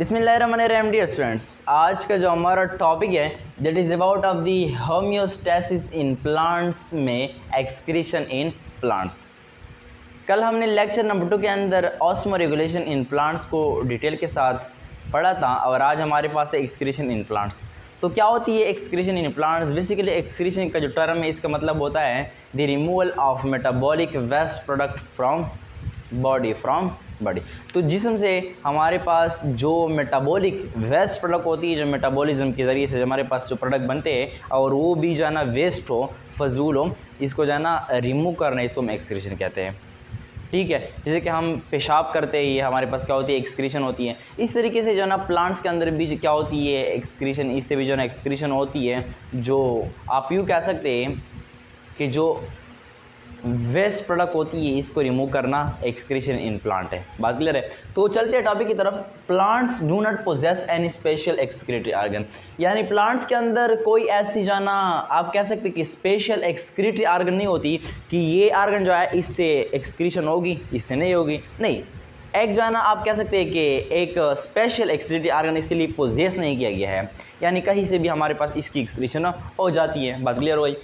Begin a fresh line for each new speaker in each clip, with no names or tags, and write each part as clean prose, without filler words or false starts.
बिस्मिल्लाहिर्रहमानिर्रहीम dear students, आज का जो हमारा टॉपिक है that is about of the homeostasis in plants में एक्सक्रीशन इन प्लांट्स। कल हमने लेक्चर नंबर 2 के अंदर ऑस्मो रेगुलेशन इन प्लांट्स को डिटेल के साथ पढ़ा था और आज हमारे पास है एक्सक्रीशन इन प्लांट्स। तो क्या होती है excretion in plants? Basically excretion का जो टर्म है इसका मतलब होता है the removal of metabolic waste product from body. तो जिस्म से हमारे पास जो मेटाबॉलिक वेस्ट प्रोडक्ट होती है, जो मेटाबॉलिज्म के ज़रिए से हमारे पास जो प्रोडक्ट बनते हैं और वो भी जो है ना वेस्ट हो, फजूल हो, इसको जो है ना रिमूव करना, इसको हम एक्सक्रीशन कहते हैं। ठीक है, जैसे कि हम पेशाब करते हैं, ये हमारे पास क्या होती है एक्सक्रीशन होती है। इस तरीके से जो है ना प्लांट्स के अंदर भी क्या होती है एक्सक्रीशन, इससे भी जो है ना एक्सक्रीशन होती है। जो आप यूँ कह सकते हैं कि जो वेस्ट प्रोडक्ट होती है इसको रिमूव करना एक्सक्रीशन इन प्लांट है। बात क्लियर है? तो चलते हैं टॉपिक की तरफ। Plants do not possess any special excretory organ, यानी प्लांट्स के अंदर कोई ऐसी जो है ना आप कह सकते हैं कि स्पेशल एक्सक्रीटरी ऑर्गन नहीं होती कि ये ऑर्गन जो है इससे एक्सक्रीशन होगी, इससे नहीं होगी। नहीं, एक जो है ना आप कह सकते हैं कि एक स्पेशल एक्सक्रीटरी ऑर्गन इसके लिए पोजेस नहीं किया गया है, यानी कहीं से भी हमारे पास इसकी एक्सक्रीशन हो जाती है। बात क्लियर हो गई?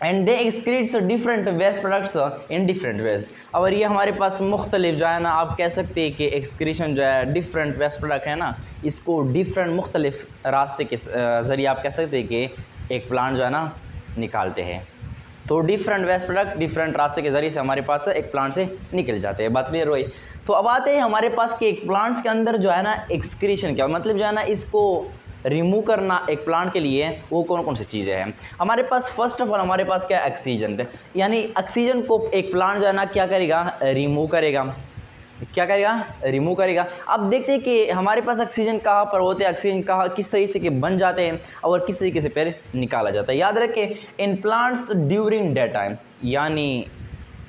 And they excretes different waste products in different ways. और ये हमारे पास मुख्तलिफ जो है ना आप कह सकते हैं कि एक्सक्रीशन जो है डिफरेंट वेस्ट प्रोडक्ट है ना, इसको डिफरेंट मुख्तलिफ रास्ते के ज़रिए आप कह सकते हैं कि एक प्लांट जो है ना निकालते हैं। तो डिफरेंट वेस्ट प्रोडक्ट डिफरेंट रास्ते के ज़रिए से हमारे पास एक प्लांट से निकल जाते हैं। बात क्लियर हुई? तो अब आते हैं हमारे पास कि एक प्लांट्स के अंदर जो है ना एक्सक्रीशन क्या मतलब जो है ना इसको रिमूव करना एक प्लांट के लिए वो कौन कौन सी चीज़ें हैं हमारे पास। फर्स्ट ऑफ ऑल हमारे पास क्या है ऑक्सीजन, यानी ऑक्सीजन को एक प्लांट जो है ना क्या करेगा रिमूव करेगा। क्या करेगा? रिमूव करेगा। अब देखते हैं कि हमारे पास ऑक्सीजन कहाँ पर होते हैं, ऑक्सीजन कहाँ किस तरीके से के बन जाते हैं और किस तरीके से फिर निकाला जाता है। याद रखें in plants during day time, यानी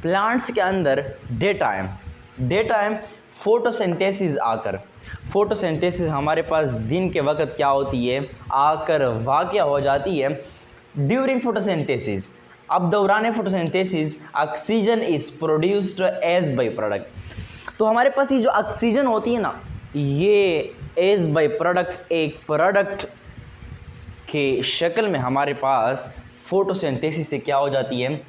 प्लांट्स के अंदर डे टाइम फोटोसिंथेसिस आकर, फोटोसिंथेसिस हमारे पास दिन के वक्त क्या होती है आकर वाक़या हो जाती है। ड्यूरिंग फोटोसिंथेसिस, अब दौरान photosynthesis oxygen is produced as by product. तो हमारे पास ये जो ऑक्सीजन होती है ना, ये एज बाई प्रोडक्ट एक प्रोडक्ट के शक्ल में हमारे पास फोटोसिंथेसिस से क्या हो जाती है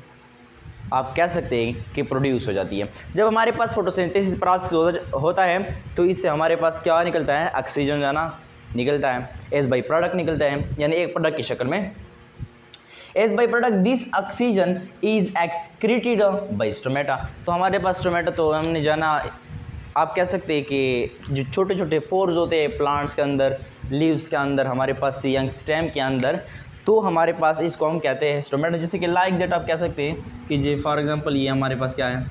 आप कह सकते हैं कि प्रोड्यूस हो जाती है। जब हमारे पास फोटोसिंथेसिस प्रोसेस होता है तो इससे हमारे पास क्या निकलता है ऑक्सीजन जाना निकलता है, एज बाई प्रोडक्ट निकलता है, यानी एक प्रोडक्ट की शक्ल में as by product. This oxygen is excreted by stomata. तो हमारे पास स्टोमेटा तो हमने जाना आप कह सकते हैं कि जो छोटे छोटे पोर्स होते हैं प्लांट्स के अंदर, लीव्स के अंदर, हमारे पास यंग स्टेम के अंदर, तो हमारे पास इसको हम कहते हैं स्टोमेटा। जैसे कि लाइक दैट आप कह सकते हैं कि जे फॉर एग्जांपल ये हमारे पास क्या है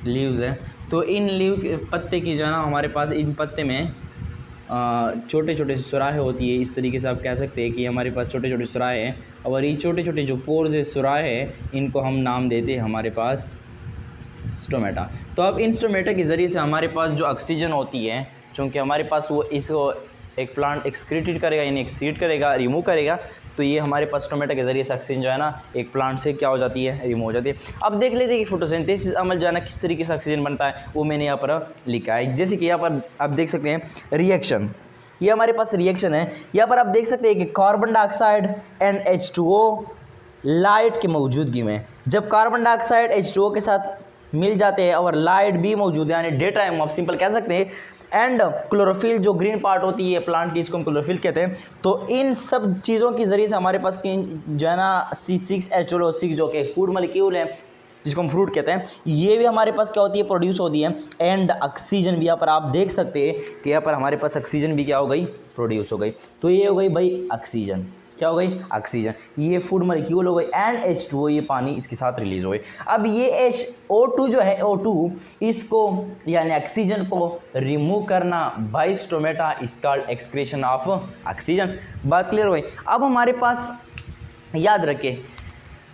लीव्स है, तो इन लीव के पत्ते की जो है ना हमारे पास इन पत्ते में छोटे छोटे सुराहे होती है। इस तरीके से आप कह सकते हैं कि हमारे पास छोटे छोटे सुराहे हैं और ये छोटे छोटे जो पोर्स है सुराहे हैं इनको हम नाम देते हैं हमारे पास स्टोमेटा। तो अब इन स्टोमेटा के ज़रिए से हमारे पास जो ऑक्सीजन होती है, चूँकि हमारे पास वो इसको एक प्लांट एक्सक्रीटेड करेगा यानी एक्सीट करेगा, रिमूव करेगा, तो ये हमारे पास स्टोमेटा के ज़रिए से ऑक्सीजन जो है ना एक प्लांट से क्या हो जाती है रिमूव हो जाती है। अब देख लेते हैं कि फोटोसिंथेसिस अमल जो है ना किस तरीके से ऑक्सीजन बनता है, वो मैंने यहाँ पर लिखा है। जैसे कि यहाँ पर आप देख सकते हैं रिएक्शन, ये हमारे पास रिएक्शन है। यहाँ पर आप देख सकते हैं कि carbon dioxide and H2O light की मौजूदगी में, जब कार्बन डाइऑक्साइड H2O के साथ मिल जाते हैं और लाइट भी मौजूद है, यानी डे टाइम आप सिंपल कह सकते हैं, एंड क्लोरोफिल जो ग्रीन पार्ट होती है प्लांट की, इसको हम क्लोरोफिल कहते हैं। तो इन सब चीज़ों के ज़रिए से हमारे पास जो है ना C6H12O6 जो कि फूड मॉलिक्यूल है जिसको हम फ्रूट कहते हैं, ये भी हमारे पास क्या होती है प्रोड्यूस होती है। एंड ऑक्सीजन भी यहाँ पर आप देख सकते हैं कि यहाँ पर हमारे पास ऑक्सीजन भी क्या हो गई प्रोड्यूस हो गई। तो ये हो गई भाई ऑक्सीजन, क्या हो गई ऑक्सीजन, ये फूड मॉलिक्यूल हो गई, एंड H2O ये पानी इसके साथ रिलीज हो गई। अब ये O2 जो है O2 इसको यानी ऑक्सीजन को रिमूव करना by stomata is called excretion of oxygen. बात क्लियर हो गई? अब हमारे पास याद रखें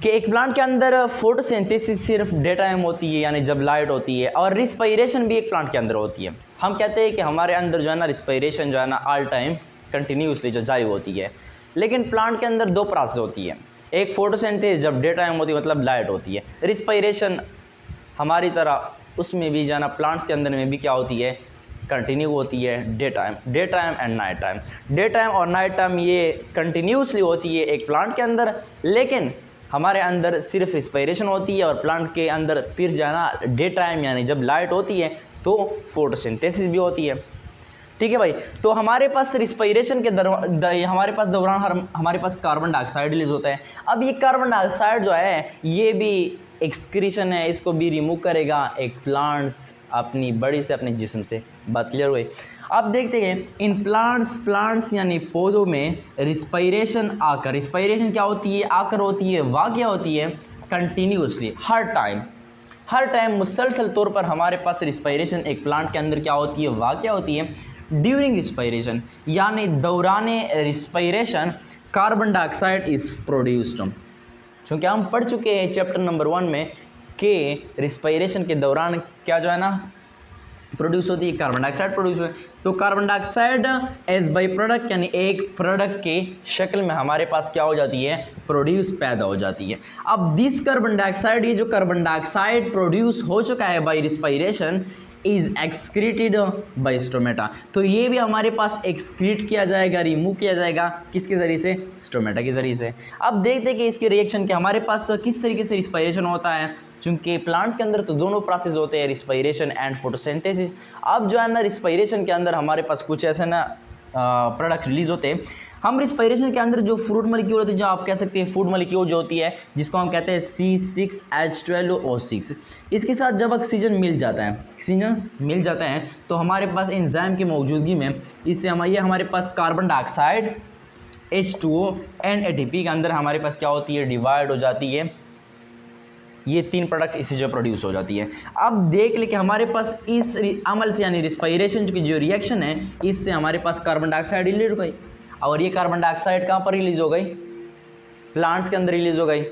कि एक प्लांट के अंदर फोटोसिंथेसिस सिर्फ डे टाइम होती है, यानी जब लाइट होती है, और रिस्पायरेशन भी एक प्लांट के अंदर होती है। हम कहते हैं कि हमारे अंदर जो है ना रिस्पायरेशन जो है ना ऑल टाइम कंटिन्यूसली जो जारी होती है, लेकिन प्लांट के अंदर दो प्रोसेस होती है। एक फोटोसिंथेसिस जब डे टाइम होती है मतलब लाइट होती है, रिस्पायरेशन हमारी तरह उसमें भी जो है ना प्लांट्स के अंदर में भी क्या होती है, कंटिन्यू होती है day time and night time. Day time और नाइट टाइम ये कंटिन्यूसली होती है एक प्लांट के अंदर, लेकिन हमारे अंदर सिर्फ रिस्पायरेशन होती है और प्लांट के अंदर फिर जो है ना डे टाइम यानी जब लाइट होती है तो फोटोसिंथेसिस भी होती है। ठीक है भाई, तो हमारे पास रिस्पायरेशन के हमारे पास दौरान हमारे पास कार्बन डाइऑक्साइड रिलीज होता है। अब ये कार्बन डाइऑक्साइड जो है ये भी एक्सक्रीशन है, इसको भी रिमूव करेगा एक प्लांट्स अपनी बॉडी से, अपने जिस्म से। बात क्लियर हुई। अब देखते हैं इन प्लांट्स यानी पौधों में रिस्पायरेशन आकर, रिस्पायरेशन क्या होती है, आकर होती है, वाह क्या होती है, कंटिन्यूसली हर टाइम मुसलसल तौर पर हमारे पास रिस्पायरेशन एक प्लांट के अंदर क्या होती है, वाह क्या होती है, ड्यूरिंग रिस्पायरेशन यानी दौराने respiration carbon dioxide is produced. चूँकि हम पढ़ चुके हैं चैप्टर नंबर 1 में कि रिस्पायरेशन के दौरान क्या जो है ना प्रोड्यूस होती है, कार्बन डाइऑक्साइड प्रोड्यूस होती है। तो carbon dioxide as by product यानी एक प्रोडक्ट के शक्ल में हमारे पास क्या हो जाती है, प्रोड्यूस पैदा हो जाती है। अब दिस कार्बन डाइऑक्साइड, ये जो कार्बन डाइऑक्साइड प्रोड्यूस हो चुका है by respiration is excreted by stomata, तो ये भी हमारे पास एक्सक्रीट किया जाएगा, रिमूव किया जाएगा, किसके ज़रिए से, स्टोमेटा के ज़रिए से। अब देखते हैं कि इसके रिएक्शन के हमारे पास किस तरीके से रिस्पायरेशन होता है, चूँकि प्लांट्स के अंदर तो दोनों प्रोसेस होते हैं, रिस्पायरेशन एंड फोटोसिंथेसिस। अब जो है ना रिस्पायरेशन के अंदर हमारे पास कुछ ऐसे ना प्रोडक्ट रिलीज होते हैं। हम रिस्पायरेशन के अंदर जो फ्रूट मॉलिक्यूल होती है, जो आप कह सकते हैं फूड मॉलिक्यूल जो होती है, जिसको हम कहते हैं C6H12O6, इसके साथ जब ऑक्सीजन मिल जाता है तो हमारे पास एंजाइम की मौजूदगी में इससे हमारे पास carbon dioxide H2O and ATP के अंदर हमारे पास क्या होती है, डिवाइड हो जाती है। ये 3 प्रोडक्ट्स इसी जो प्रोड्यूस हो जाती है। अब देख ले कि हमारे पास इस अमल से यानी रिस्पायरेशन की जो रिएक्शन है, इससे हमारे पास कार्बन डाइऑक्साइड रिलीज हो गई, और ये कार्बन डाइऑक्साइड कहाँ पर रिलीज हो गई, प्लांट्स के अंदर रिलीज हो गई,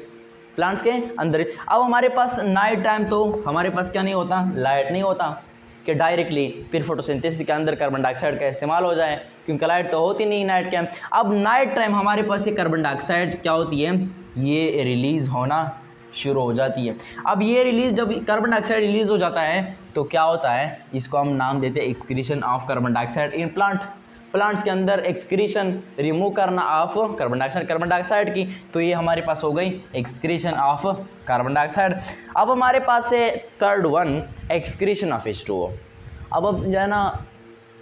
प्लांट्स के अंदर। अब हमारे पास नाइट टाइम तो हमारे पास क्या नहीं होता, लाइट नहीं होता कि डायरेक्टली फिर फोटोसिंथेसिस के अंदर कार्बन डाइऑक्साइड का इस्तेमाल हो जाए, क्योंकि लाइट तो होती नहीं नाइट के। अब नाइट टाइम हमारे पास ये कार्बन डाइऑक्साइड क्या होती है, ये रिलीज़ होना शुरू हो जाती है। अब ये रिलीज, जब कार्बन डाइऑक्साइड रिलीज हो जाता है तो क्या होता है, इसको हम नाम देते हैं excretion of carbon dioxide in plants के अंदर एक्सक्रीशन, रिमूव करना ऑफ कार्बन डाइऑक्साइड की, तो ये हमारे पास हो गई एक्सक्रीशन ऑफ कार्बन डाइऑक्साइड। अब हमारे पास है third one, excretion of H2O। अब जो है ना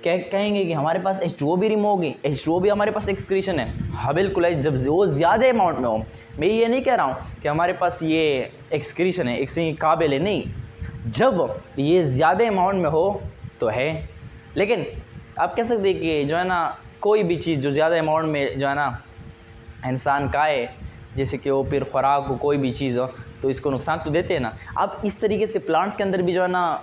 कहेंगे कि हमारे पास H2O भी रिमूव होगी, H2O भी हमारे पास एक्सक्रीशन है। हाँ बिल्कुल है, जब वो ज़्यादा अमाउंट में हो। मैं ये नहीं कह रहा हूँ कि हमारे पास ये एक्सक्रीशन है, इसके काबिल है, नहीं, जब ये ज़्यादा अमाउंट में हो तो है। लेकिन आप कह सकते हैं कि जो है ना कोई भी चीज़ जो ज़्यादा अमाउंट में जो है ना इंसान खाए, जैसे कि वो फिर खुराक हो, कोई भी चीज़ हो, तो इसको नुकसान तो देते हैं ना। अब इस तरीके से प्लांट्स के अंदर भी जो है ना,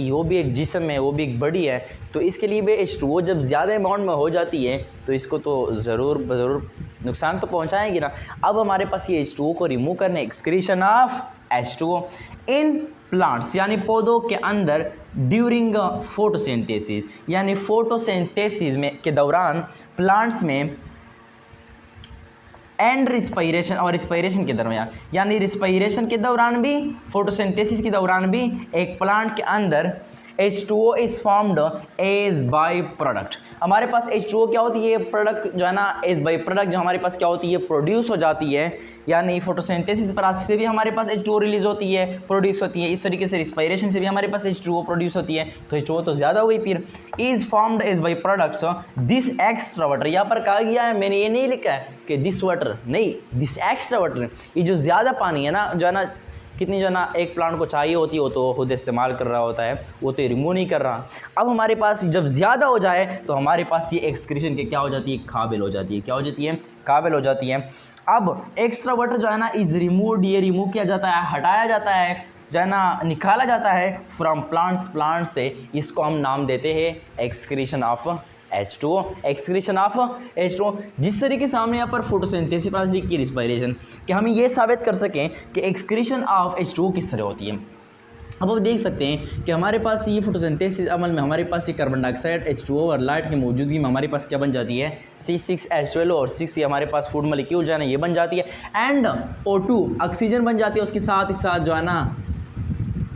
वो भी एक जिस्म है, वो भी एक बॉडी है, तो इसके लिए भी H2O जब ज़्यादा अमाउंट में हो जाती है तो इसको तो ज़रूर नुकसान तो पहुंचाएगी ना। अब हमारे पास ये H2O को रिमूव करने, excretion of H2O in plants यानी पौधों के अंदर ड्यूरिंग फोटोसिंथेसिस, यानी फोटोसिंथेसिस में के दौरान प्लांट्स में एंड रिस्पायरेशन और रिस्पायरेशन के दरमियान, यानी रिस्पायरेशन के दौरान भी, फोटोसिंथेसिस के दौरान भी एक प्लांट के अंदर H2O is formed as by product. हमारे पास H2O क्या होती है, प्रोडक्ट जो है ना, एज बाई प्रोडक्ट जो हमारे पास क्या होती है, प्रोड्यूस हो जाती है, यानी फोटोसिंथेसिस प्रोसेस से भी हमारे पास H2O रिलीज होती है, प्रोड्यूस होती है। इस तरीके से रिस्पायरेशन से भी हमारे पास H2O प्रोड्यूस होती है, तो H2O तो ज़्यादा हो गई। फिर is formed as by products this extra water, यहाँ पर कहा गया है, मैंने ये नहीं लिखा है कि दिस वाटर, नहीं, दिस एक्स्ट्रा वाटर, ये जो ज़्यादा पानी है ना, जो है ना कितनी जो है ना एक प्लांट को चाहिए होती है, वो तो खुद इस्तेमाल कर रहा होता है, वो तो रिमूव नहीं कर रहा। अब हमारे पास जब ज़्यादा हो जाए तो हमारे पास ये एक्सक्रीशन के क्या हो जाती है, काबिल हो जाती है। क्या हो जाती है, काबिल हो जाती है। अब एक्स्ट्रा वाटर जो है ना इज़ रिमूव्ड, ये रिमूव किया जाता है, हटाया जाता है, जो है ना निकाला जाता है फ्रॉम प्लांट्स से। इसको हम नाम देते हैं excretion of H2O, excretion of H2O। जिस तरीके से हमने यहाँ पर फोटोसिंथेसिस प्रोसेस की रिस्पायरेशन, कि हम ये साबित कर सकें कि एक्सक्रीशन ऑफ H2O किस तरह होती है। अब आप देख सकते हैं कि हमारे पास ये फोटोसिंथेसिस अमल में हमारे पास ये कार्बन डाइऑक्साइड H2O और लाइट की मौजूदगी में हमारे पास क्या बन जाती है, C6H12O और 6 ये हमारे पास फूड मॉलिक्यूल जो है ना ये बन जाती है, एंड O2 ऑक्सीजन बन जाती है, उसके साथ ही साथ जो है ना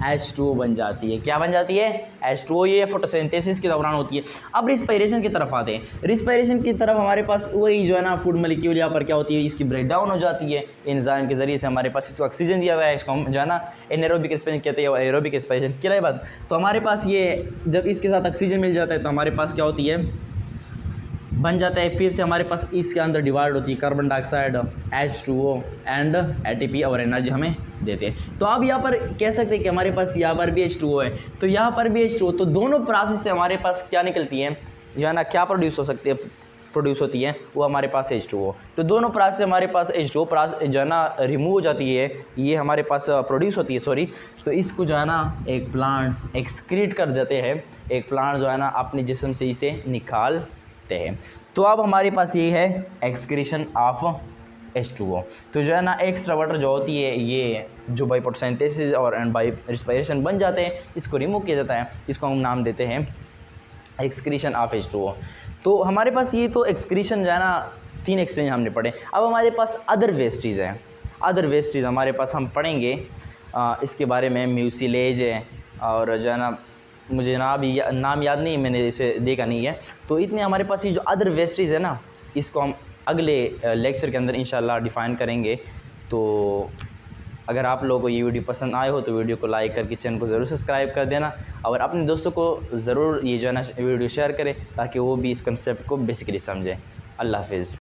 H2O बन जाती है। क्या बन जाती है? H2O। ये फोटोसिंथेसिस के दौरान होती है। अब रिस्पायरेशन की तरफ आते हैं। रिस्पायरेशन की तरफ हमारे पास वही जो है ना फूड मॉलिक्यूल यहाँ पर क्या होती है, इसकी ब्रेक डाउन हो जाती है एंजाइम के ज़रिए से। हमारे पास इसको ऑक्सीजन दिया जाता है, इसको हम जो है ना एनारोबिक रिस्पायरेशन कहते हैं, एरोबिक रिस्पायरेशन। क्या बात? तो हमारे पास ये जब इसके साथ ऑक्सीजन मिल जाता है तो हमारे पास क्या होती है, बन जाता है। फिर से हमारे पास इसके अंदर डिवाइड होती है carbon dioxide, H2O and ATP और एनर्जी हमें देते हैं। तो अब यहाँ पर कह सकते हैं कि हमारे पास यहाँ पर भी H2O है, तो यहाँ पर भी H2O। तो दोनों प्रोसेस से हमारे पास क्या निकलती है, जो है ना क्या प्रोड्यूस हो सकती है, प्रोड्यूस होती है वो हमारे पास H2O। तो दोनों प्रोसेस से हमारे पास H2O प्रोसेस जो है ना रिमूव हो जाती है, ये हमारे पास प्रोड्यूस होती है, सॉरी। तो इसको जो है ना एक प्लांट्स एक्सक्रीट कर देते हैं, एक प्लांट जो है ना अपने जिस्म से इसे निकालते हैं। तो अब हमारे पास ये है एक्सक्रीशन ऑफ H2O। तो जो है ना एक्स्ट्रा वाटर जो होती है, ये जो बाई फोटोसिंथेसिस और एंड बाई रिस्पायरेशन बन जाते हैं, इसको रिमूव किया जाता है। इसको हम नाम देते हैं एक्सक्रीशन ऑफ H2O। तो हमारे पास ये तो एक्सक्रीशन जो है ना 3 एक्सक्रीशन हमने पढ़े। अब हमारे पास अदर वेस्टेज है। अदर वेस्टेज हमारे पास हम पढ़ेंगे इसके बारे में। म्यूसिलेज है और जो है ना मुझे नाम याद नहीं, मैंने इसे देखा नहीं है। तो इतने हमारे पास ये जो अदर वेस्टेज है ना, इसको हम अगले लेक्चर के अंदर इंशाल्लाह डिफ़ाइन करेंगे। तो अगर आप लोगों को ये वीडियो पसंद आए हो तो वीडियो को लाइक करके चैनल को ज़रूर सब्सक्राइब कर देना, और अपने दोस्तों को ज़रूर ये जो है ना वीडियो शेयर करें ताकि वो भी इस कंसेप्ट को बेसिकली समझें। अल्लाह हाफिज़।